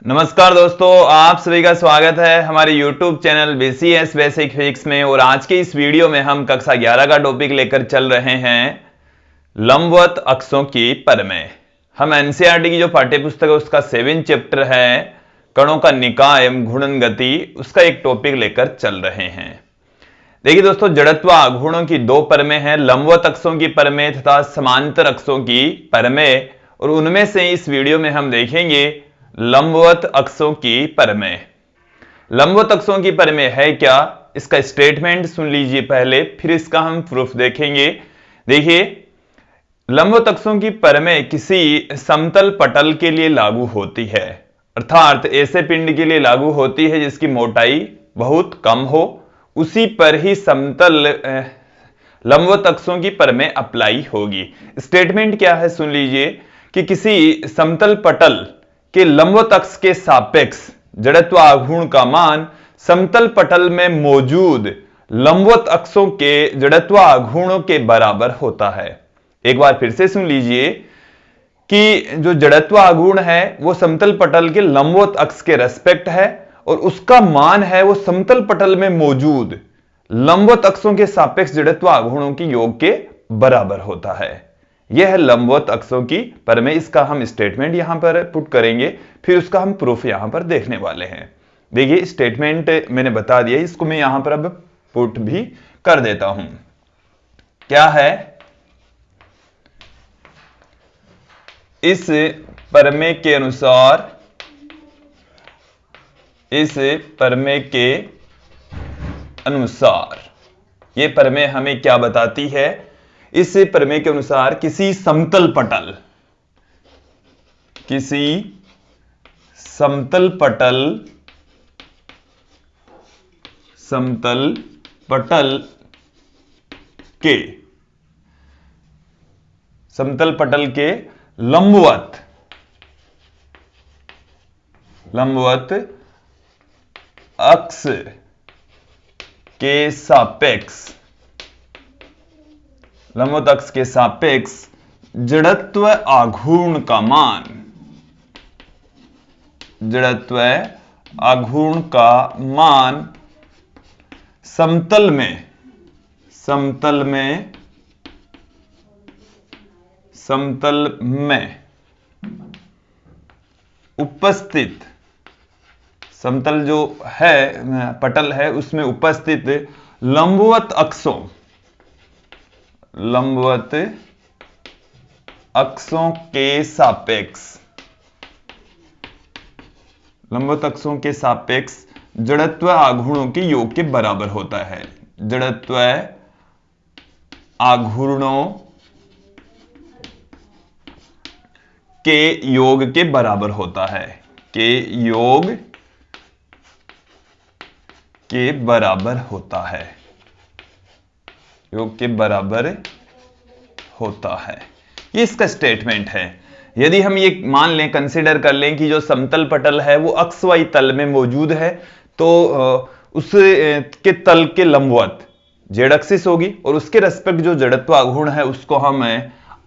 नमस्कार दोस्तों, आप सभी का स्वागत है हमारे YouTube channel BCS basic physics में। और आज के इस वीडियो में हम कक्षा 11 का टॉपिक लेकर चल रहे हैं लंबवत अक्षों की परमें। हम NCERT की जो पाठ्य पुस्तक है उसका 7 चैप्टर है कणों का निकाय एवं घूर्णन गति, उसका एक टॉपिक लेकर चल रहे हैं। देखिए दोस्तों, जड़त्व आघूर्णों की दो परमें हैं, लंबवत अक्षों की परमें तथा समांतर अक्षों की परमें। और उनमें से इस वीडियो में हम देखेंगे लंबवत अक्षों की परमें। लंबवत अक्षों की परमें है क्या, इसका स्टेटमेंट सुन लीजिए पहले, फिर इसका हम प्रूफ देखेंगे। देखिए, लंबवत अक्षों की परमें किसी समतल पटल के लिए लागू होती है, अर्थात ऐसे पिंड के लिए लागू होती है जिसकी मोटाई बहुत कम हो, उसी पर ही समतल लंबवत अक्षों की परमें अप्लाई होगी। स्टेटमेंट क्या है सुन लीजिए कि किसी समतल पटल के लंबवत अक्ष के सापेक्ष जड़त्व आघूर्ण का मान समतल पटल में मौजूद लंबवत अक्षों के जड़त्व आघूर्णों के बराबर होता है। एक बार फिर से सुन लीजिए कि जो जड़त्व आघूर्ण है वो समतल पटल के लंबवत अक्ष के रेस्पेक्ट है और उसका मान है वो समतल पटल में मौजूद लंबवत अक्षों के सापेक्ष जड़त्व आघूर्णों के योग के बराबर होता है। यह है लंबवत अक्षों की परमें। इसका हम स्टेटमेंट यहां पर पुट करेंगे, फिर उसका हम प्रूफ यहां पर देखने वाले हैं। देखिए, स्टेटमेंट मैंने बता दिया, इसको मैं यहां पर अब पुट भी कर देता हूं। क्या है, इस परमें के अनुसार, इस परमें के अनुसार यह परमें हमें क्या बताती है, इस प्रमेय के अनुसार किसी समतल पटल, किसी समतल पटल, समतल पटल के, समतल पटल के लंबवत, लंबवत अक्ष के सापेक्ष, लंबवत अक्ष के सापेक्ष जड़त्व आघूर्ण का मान, जड़त्व आघूर्ण का मान समतल में, समतल में, समतल में उपस्थित, समतल जो है पटल है उसमें उपस्थित लंबवत अक्षों, लंबवत अक्षों के सापेक्ष, लंबवत अक्षों के सापेक्ष जड़त्व आघूर्णों के योग के बराबर होता है। जड़त्व आघूर्णों के योग के बराबर होता है, के योग के बराबर होता है, योग के बराबर होता है। ये इसका स्टेटमेंट है। यदि हम ये मान लें, कंसीडर कर लें कि जो समतल पटल है वो अक्ष वाई तल में मौजूद है, तो उस के तल के लंबवत जेड एक्सिस होगी और उसके रेस्पेक्ट जो जड़त्व आघूर्ण है उसको हम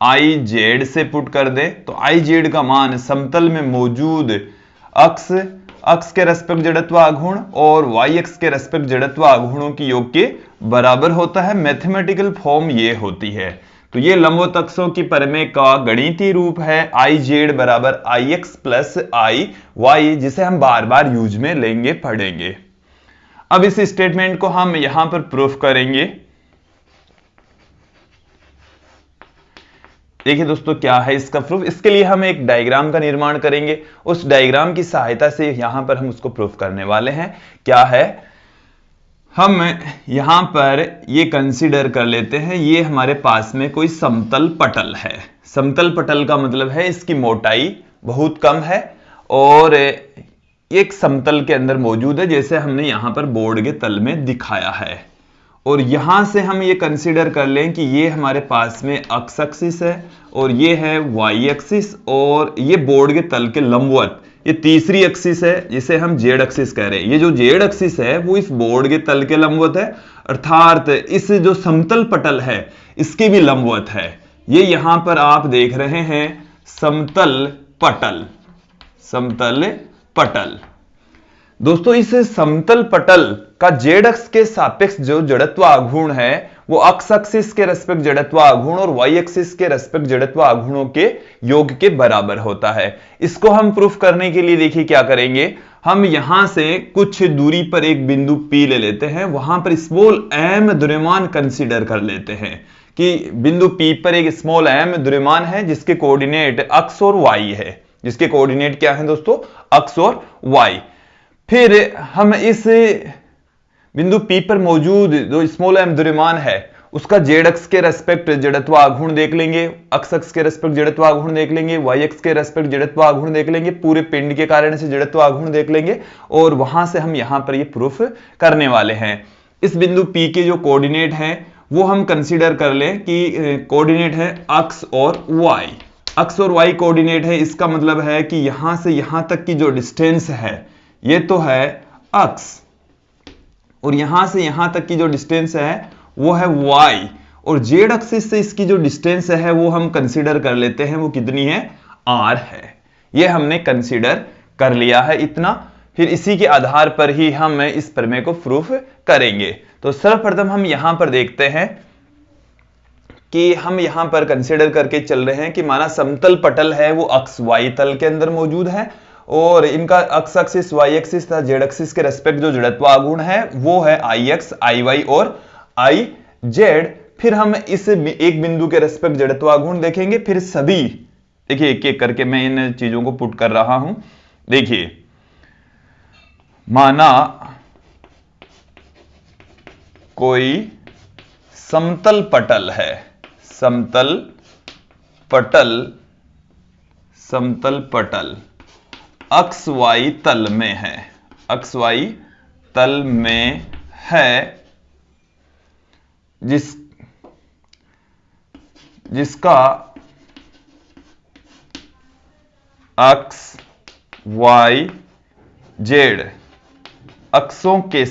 आई जेड से पुट कर दें, तो आई जेड का मान समतल में मौजूद अक्ष के रेस्पेक्ट जड़त्व आघूर्ण और वाई एक्स के रेस्पेक्ट जड़त्व आघूर्णों की योग के बराबर होता है। मैथमेटिकल फॉर्म ये होती है। तो ये लंबवत अक्षों की परमें का गणितीय रूप है आई जेड बराबर आई एक्स प्लस आई वाई, जिसे हम बार बार यूज में लेंगे, पढ़ेंगे। अब इस स्टेटमेंट को हम यहां पर प्रूफ करेंगे। देखिए दोस्तों, क्या है इसका प्रूफ। इसके लिए हम एक डायग्राम का निर्माण करेंगे, उस डायग्राम की सहायता से यहां पर हम उसको प्रूफ करने वाले हैं। क्या है, हम यहां पर ये कंसीडर कर लेते हैं, ये हमारे पास में कोई समतल पटल है। समतल पटल का मतलब है इसकी मोटाई बहुत कम है और एक समतल के अंदर मौजूद है, जैसे हमने यहां पर बोर्ड के तल में दिखाया है। और यहां से हम ये कंसीडर कर लें कि ये हमारे पास में एक्स एक्सिस है और ये है वाई एक्सिस और ये बोर्ड के तल के लंबवत ये तीसरी एक्सिस है, जिसे हम जेड एक्सिस कह रहे हैं। ये जो जेड एक्सिस है वो इस बोर्ड के तल के लंबवत है, अर्थात इस जो समतल पटल है इसके भी लंबवत है। ये यहां पर आप देख रहे हैं समतल पटल, समतल पटल। दोस्तों इस समतल पटल का जेड अक्ष के सापेक्ष जो जड़त्व आघूर्ण है वो एक्स एक्सिस के रेस्पेक्ट जड़त्व आघूर्ण और वाई एक्सिस के रेस्पेक्ट जड़त्व आघूर्णों के योग के बराबर होता है। इसको हम प्रूफ करने के लिए देखिए क्या करेंगे, हम यहां से कुछ दूरी पर एक बिंदु P ले लेते हैं, वहां पर स्मॉल m द्रव्यमान कंसीडर कर लेते हैं कि बिंदु P पर एक स्मॉल m द्रव्यमान है जिसके कोऑर्डिनेट x और y है। जिसके कोऑर्डिनेट क्या है दोस्तों, x और y। फिर हम इस बिंदु P पर मौजूद जो स्मॉल m द्रव्यमान है उसका जेड अक्ष के रेस्पेक्ट जड़त्व आघूर्ण देख लेंगे, एक्स अक्ष के रेस्पेक्ट जड़त्व आघूर्ण देख लेंगे, वाई अक्ष के रेस्पेक्ट जड़त्व आघूर्ण देख लेंगे, पूरे पिंड के कारण से जड़त्व आघूर्ण देख लेंगे और वहां से हम यहां पर ये प्रूफ करने वाले हैं। इस बिंदु P के जो कोऑर्डिनेट हैं वो हम कंसीडर कर लें कि कोऑर्डिनेट है एक्स और वाई। एक्स और वाई कोऑर्डिनेट है, इसका मतलब है कि यहां से यहां तक की जो डिस्टेंस है ये तो है x और यहां से यहां तक की जो डिस्टेंस है वो है y और जेड एक्सिस से इसकी जो डिस्टेंस है वो हम कंसीडर कर लेते हैं, वो कितनी है, r है। ये हमने कंसीडर कर लिया है इतना। फिर इसी के आधार पर ही हम इस प्रमेय को प्रूफ करेंगे। तो सर्वप्रथम हम यहां पर देखते हैं कि हम यहां पर कंसीडर करके चल रहे हैं कि माना समतल पटल है वो एक्स वाई तल के अंदर मौजूद है और इनका एक्स एक्सिस वाई एक्सिस तथा जेड एक्सिस के रेस्पेक्ट जो जड़त्व आघूर्ण है वो है आई एक्स आई वाई और आई जेड। फिर हम इस एक बिंदु के रेस्पेक्ट जड़त्व आघूर्ण देखेंगे। फिर सभी देखिए एक एक करके मैं इन चीजों को पुट कर रहा हूं। देखिए माना कोई समतल पटल है, समतल पटल एक्स वाई तल में है, एक्स वाई तल में है जिसका एक्स वाई जेड अक्षों के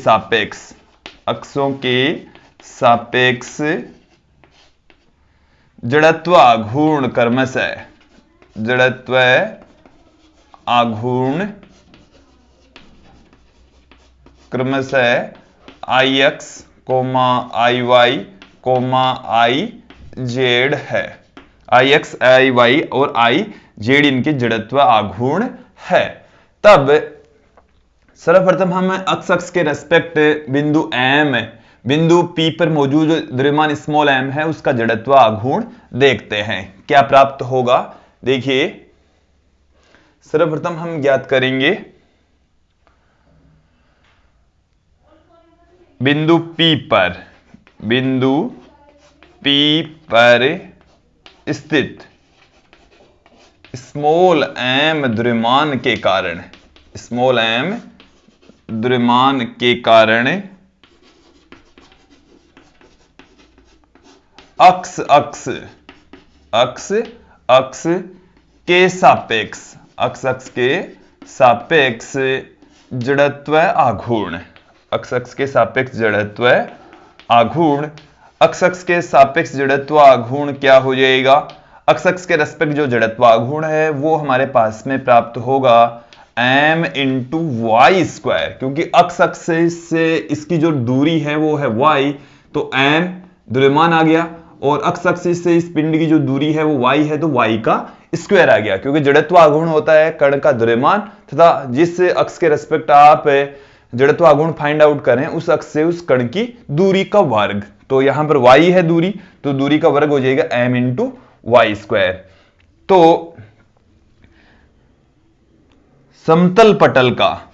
सापेक्ष जड़त्व आघूर्ण क्रमशः जड़त्व आघूर्ण क्रमशः I X I Y I Z है। आई एक्स आई वाई और आई जेड इनके जड़त्व आघूर्ण है। तब सर्वप्रथम हम एक्स अक्ष के रेस्पेक्ट बिंदु P पर मौजूद द्रव्यमान स्मॉल m है उसका जड़त्व आघूर्ण देखते हैं क्या प्राप्त होगा। देखिए सर्वप्रथम हम ज्ञात करेंगे बिंदु P पर स्थित स्मॉल m द्रव्यमान के कारण अक्ष के सापेक्ष जड़त्व आघूर्ण एक्स अक्ष के सापेक्ष जड़त्व आघूर्ण क्या हो जाएगा, एक्स अक्ष के रेस्पेक्ट जो जड़त्व आघूर्ण है वो हमारे पास में प्राप्त होगा m इंटू वाई स्क्वायर, क्योंकि एक्स अक्ष से इसकी जो दूरी है वो है y, तो m द्रव्यमान आ गया और एक्स एक्सिस से इस पिंड की जो दूरी है वो y है तो y का स्क्वायर आ गया, क्योंकि जड़त्व आघूर्ण होता है कण का द्रव्यमान तथा जिस अक्ष के रेस्पेक्ट आप जड़त्व आघूर्ण फाइंड आउट करें उस अक्ष से उस कण की दूरी का वर्ग। तो यहां पर y है दूरी, तो दूरी का वर्ग हो जाएगा m इंटू वाई स्क्वायर। तो समतल पटल का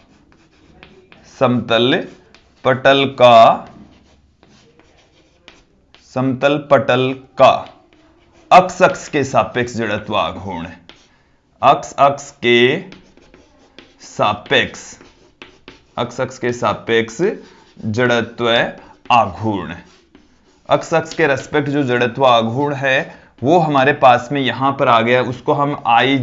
एक्स अक्ष के सापेक्ष जड़त्व आघूर्ण, एक्स अक्ष के सापेक्ष जड़त्व आघूर्ण, एक्स अक्ष के रेस्पेक्ट जो जड़त्व आघूर्ण है वो हमारे पास में यहां पर आ गया, उसको हम आई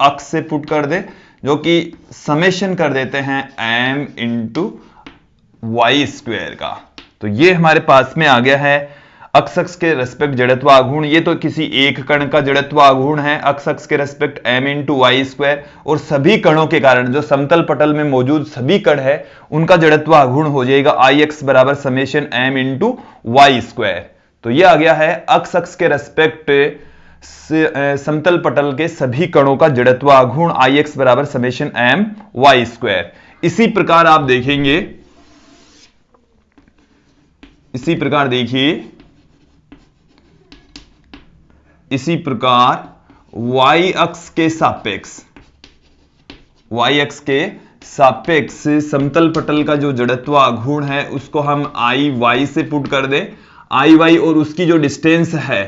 अक्ष से पुट कर दे जो कि समेशन कर देते हैं m इंटू वाई स्क्वायर का। तो ये हमारे पास में आ गया है अक्ष अक्ष के रेस्पेक्ट जड़त्व आघूर्ण, ये तो किसी एक कण का जड़त्व आघूर्ण है अक्ष अक्ष के respect m into Y square, और सभी कणों के कारण जो समतल पटल में मौजूद सभी कण है उनका जड़त्व आघूर्ण हो जाएगा आई एक्स बराबर summation m into Y square. तो ये आ गया है अक्ष अक्ष के रेस्पेक्ट समतल पटल के सभी कणों का जड़त्व आघूर्ण आई एक्स बराबर समेशन m वाई स्क्वायर। इसी प्रकार आप देखेंगे, इसी प्रकार देखिए, इसी प्रकार y अक्ष के सापेक्ष, y अक्ष के सापेक्ष समतल पटल का जो जड़त्व आघूर्ण है उसको हम आई वाई से पुट कर दें, आई वाई, और उसकी जो डिस्टेंस है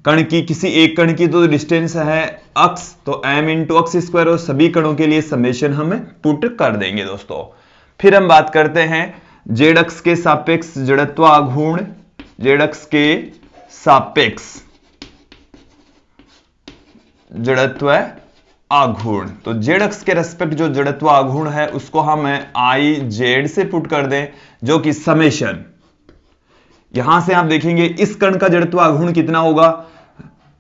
कण की, किसी एक कण की तो डिस्टेंस है अक्ष, तो m इंटू अक्ष स्क्वायर, और सभी कणों के लिए समेशन हम पुट कर देंगे दोस्तों। फिर हम बात करते हैं z अक्ष के सापेक्ष जड़त्व आघूर्ण, z अक्ष के सापेक्ष जड़त्व आघूर्ण, तो z अक्ष के रेस्पेक्ट जो जड़त्व आघूर्ण है उसको हम आई जेड से पुट कर दें, जो कि समेशन, यहां से आप देखेंगे इस कण का जड़त्व आघूर्ण कितना होगा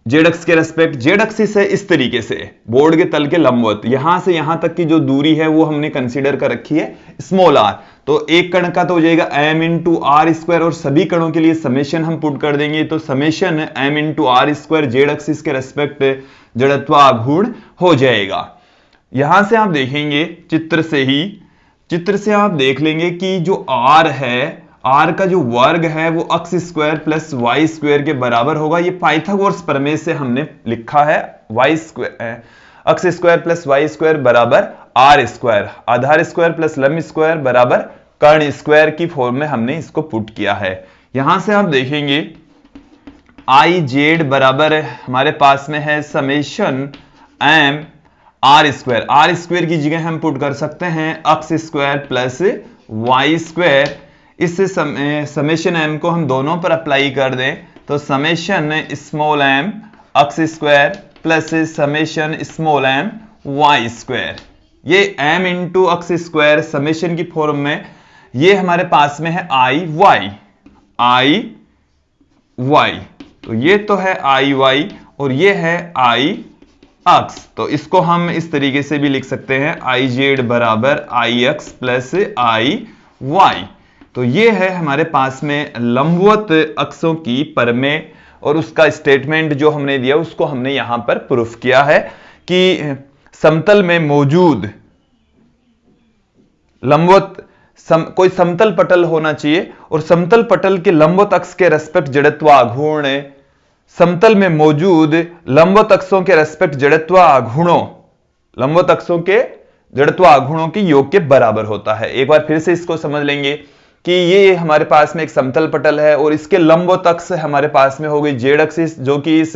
z अक्ष के रेस्पेक्ट, z अक्ष से इस तरीके से बोर्ड के तल के लंबवत, यहां से यहां तक की जो दूरी है वो हमने कंसीडर कर रखी है स्मॉल r, तो एक कण का तो हो जाएगा m इंटू आर स्क्वायर, और सभी कणों के लिए समेशन हम पुट कर देंगे, तो summation m into R square z अक्ष के रेस्पेक्ट जड़त्व आघूर्ण हो जाएगा। यहां से आप देखेंगे चित्र से आप देख लेंगे कि जो r है, r का जो वर्ग है वो अक्ष स्क्वायर प्लस वाई स्क्वायर के बराबर होगा। ये पाइथागोरस प्रमेय से हमने लिखा है, वाई स्क्वायर अक्ष स्क्वायर प्लस वाई स्क्वायर बराबर आर स्क्वायर, आधार स्क्वायर प्लस लंब स्क्वायर बराबर कर्ण स्क्वायर की फॉर्म में हमने इसको पुट किया है। यहां से आप देखेंगे आई जेड बराबर हमारे पास में है समेशन m आर स्क्वायर की जगह हम पुट कर सकते हैं अक्ष स्क्वायर प्लस वाई स्क्वायर। इससे समेशन m को हम दोनों पर अप्लाई कर दें तो समेशन स्मॉल m अक्ष square plus summation small m Y square, ये m इंटू अक्ष स्क्वायर समेशन की फॉर्म में, ये हमारे पास में है आई वाई, तो ये तो है आई वाई और ये है आई अक्ष, तो इसको हम इस तरीके से भी लिख सकते हैं आई जेड बराबर आई अक्ष प्लस आई वाई। तो ये है हमारे पास में लंबवत अक्षों की प्रमेय, और उसका स्टेटमेंट जो हमने दिया उसको हमने यहां पर प्रूफ किया है कि समतल में मौजूद लंबवत कोई समतल पटल होना चाहिए, और समतल पटल के लंबवत अक्ष के रेस्पेक्ट जड़त्व आघूर्ण समतल में मौजूद लंबवत अक्षों के रेस्पेक्ट जड़त्व आघूर्णों, लंबवत अक्षों के जड़त्व आघूर्णों के योग के बराबर होता है। एक बार फिर से इसको समझ लेंगे कि ये हमारे पास में एक समतल पटल है और इसके लंबवत अक्ष हमारे पास में हो गई जेड अक्ष, जो कि इस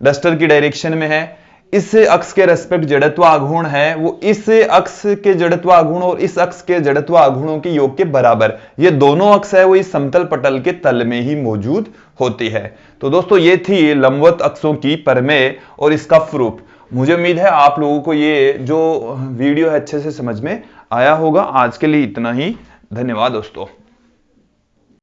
डस्टर की डायरेक्शन में है। इस अक्ष के रेस्पेक्ट जड़त्व आघूर्ण है वो इस अक्ष के जड़त्व आघूर्ण और इस अक्ष के जड़त्व आघूर्णों के योग के बराबर, ये दोनों अक्ष है वो इस समतल पटल के तल में ही मौजूद होती है। तो दोस्तों ये थी लंबवत अक्षों की प्रमेय और इसका प्रूफ। मुझे उम्मीद है आप लोगों को ये जो वीडियो है अच्छे से समझ में आया होगा। आज के लिए इतना ही, धन्यवाद दोस्तों।